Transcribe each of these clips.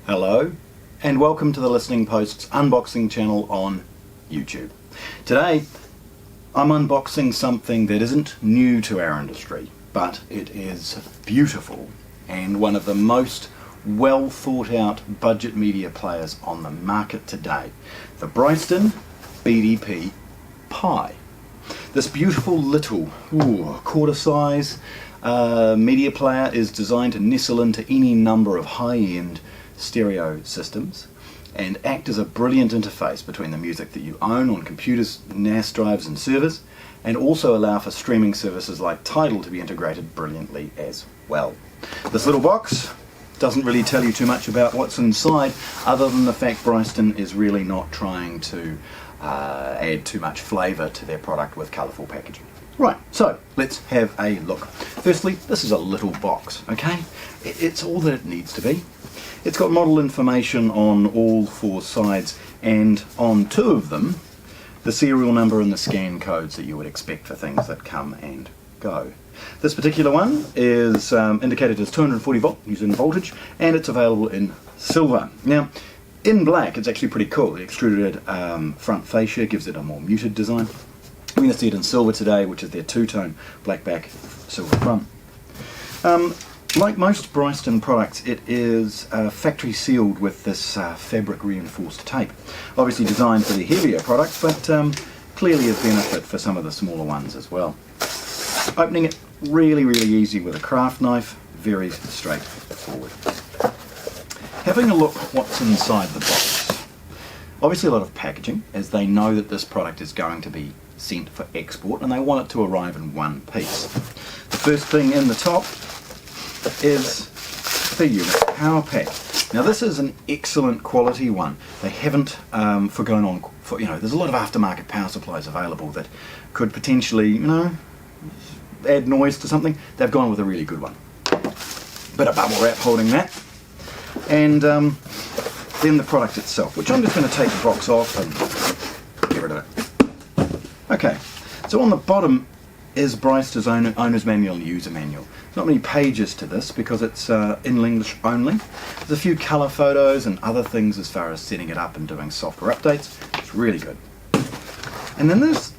Hello and welcome to the Listening Post's unboxing channel on YouTube. Today I'm unboxing something that isn't new to our industry, but it is beautiful and one of the most well thought out budget media players on the market today, the Bryston BDP Pi. This beautiful little quarter size media player is designed to nestle into any number of high-end stereo systems and act as a brilliant interface between the music that you own on computers, NAS drives and servers, and also allow for streaming services like Tidal to be integrated brilliantly as well. This little box doesn't really tell you too much about what's inside, other than the fact Bryston is really not trying to add too much flavour to their product with colourful packaging. Right, so let's have a look. Firstly, this is a little box, okay? It's all that it needs to be. It's got model information on all four sides, and on two of them, the serial number and the scan codes that you would expect for things that come and go. This particular one is indicated as 240 volt using voltage, and it's available in silver. Now, in black, it's actually pretty cool. The extruded front fascia gives it a more muted design. We're going to see it in silver today, which is their two-tone black back, silver front. Like most Bryston products, it is factory sealed with this fabric reinforced tape. Obviously designed for the heavier products, but clearly a benefit for some of the smaller ones as well. Opening it really easy with a craft knife, very straightforward. Having a look what's inside the box. Obviously a lot of packaging, as they know that this product is going to be sent for export and they want it to arrive in one piece. The first thing in the top is the unit power pack. Now this is an excellent quality one. They haven't forgone on, there's a lot of aftermarket power supplies available that could potentially, add noise to something. They've gone with a really good one. Bit of bubble wrap holding that. And then the product itself, which I'm just going to take the box off and get rid of it. Okay, so on the bottom is Bryston's owner's manual and user manual. Not many pages to this because it's in English only. There's a few colour photos and other things as far as setting it up and doing software updates. It's really good. And then there's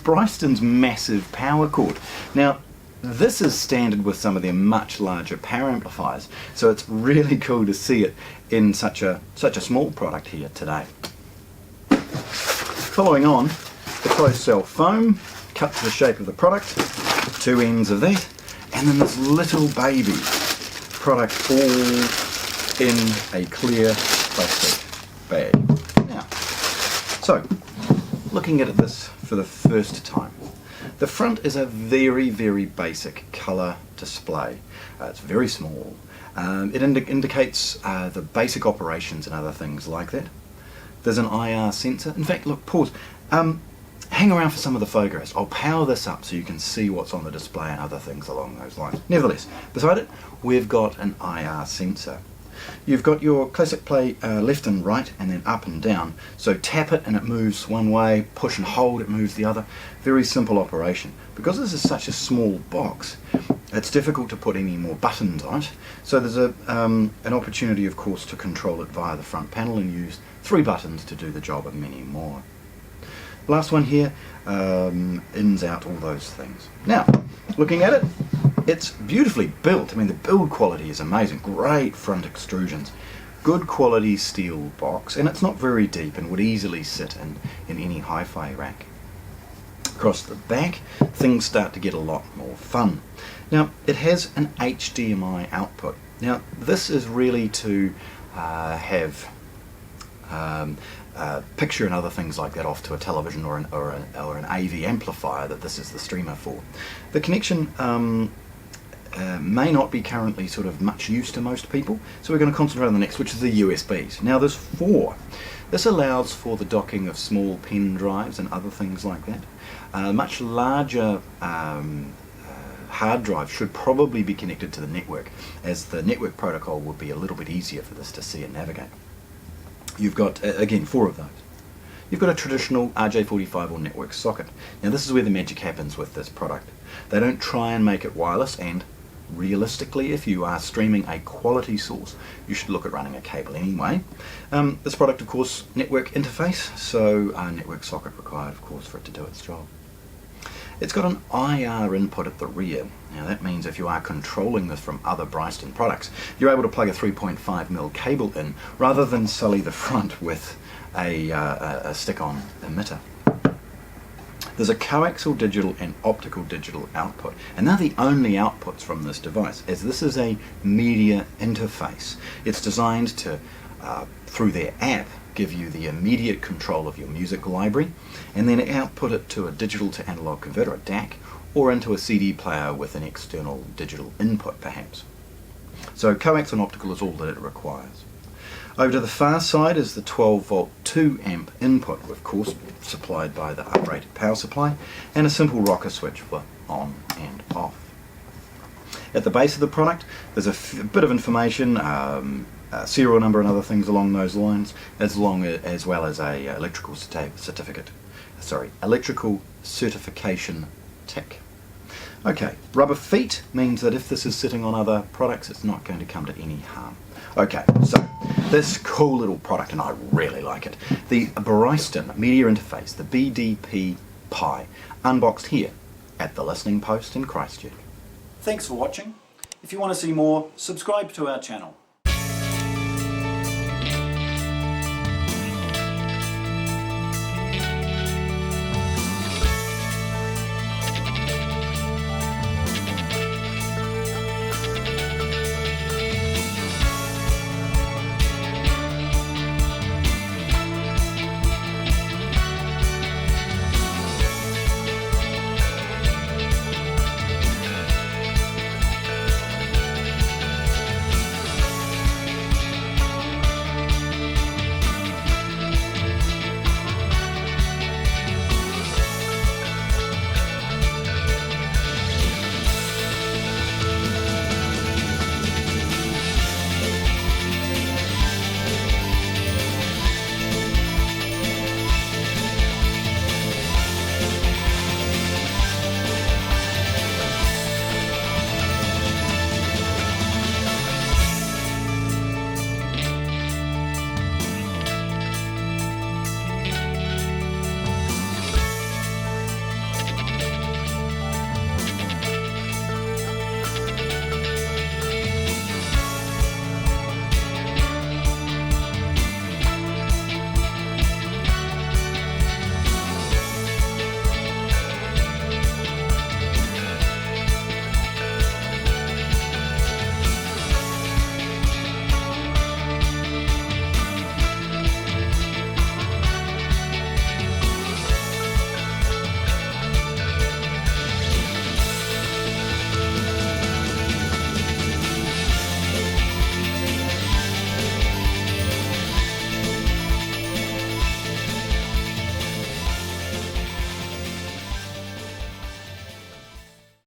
Bryston's massive power cord. Now, this is standard with some of their much larger power amplifiers, so it's really cool to see it in such a small product here today. Following on, the closed cell foam, cut to the shape of the product, two ends of that, and then this little baby product all in a clear plastic bag. Now, so, looking at this for the first time, the front is a very basic colour display. It's very small. It indicates the basic operations and other things like that. There's an IR sensor. In fact, look, pause. Hang around for some of the photographs. I'll power this up so you can see what's on the display and other things along those lines. Nevertheless, beside it, we've got an IR sensor. You've got your classic play left and right and then up and down. So tap it and it moves one way, push and hold, it moves the other. Very simple operation. Because this is such a small box, it's difficult to put any more buttons on it. So there's an opportunity, of course, to control it via the front panel and use 3 buttons to do the job of many more. Last one here, ins out, all those things. Now, looking at it, it's beautifully built. I mean, the build quality is amazing. Great front extrusions. Good quality steel box, and it's not very deep and would easily sit in any hi-fi rack. Across the back, things start to get a lot more fun. Now, it has an HDMI output. Now, this is really to have picture and other things like that off to a television or an AV amplifier that this is the streamer for. The connection may not be currently sort of much use to most people, so we're going to concentrate on the next, which is the USBs. Now there's 4. This allows for the docking of small pen drives and other things like that. Much larger hard drive should probably be connected to the network, as the network protocol would be a little bit easier for this to see and navigate. You've got, again, 4 of those. You've got a traditional RJ45 or network socket. Now this is where the magic happens with this product. They don't try and make it wireless, and realistically, if you are streaming a quality source, you should look at running a cable anyway. This product, of course, network interface, so a network socket required, of course, for it to do its job. It's got an IR input at the rear. Now that means if you are controlling this from other Bryston products, you're able to plug a 3.5mm cable in rather than sully the front with a stick-on emitter. There's a coaxial digital and optical digital output, and they're the only outputs from this device, as this is a media interface. It's designed to, through their app, give you the immediate control of your music library, and then output it to a digital to analog converter, a DAC, or into a CD player with an external digital input perhaps. So coax and optical is all that it requires. Over to the far side is the 12 volt 2 amp input, of course supplied by the uprated power supply, and a simple rocker switch for on and off. At the base of the product there's a bit of information, serial number and other things along those lines, as well as a electrical certification tick. Okay, rubber feet means that if this is sitting on other products, it's not going to come to any harm. Okay, so this cool little product, and I really like it, the Bryston media interface, the BDP Pi, unboxed here at the Listening Post in Christchurch. Thanks for watching. If you want to see more, subscribe to our channel.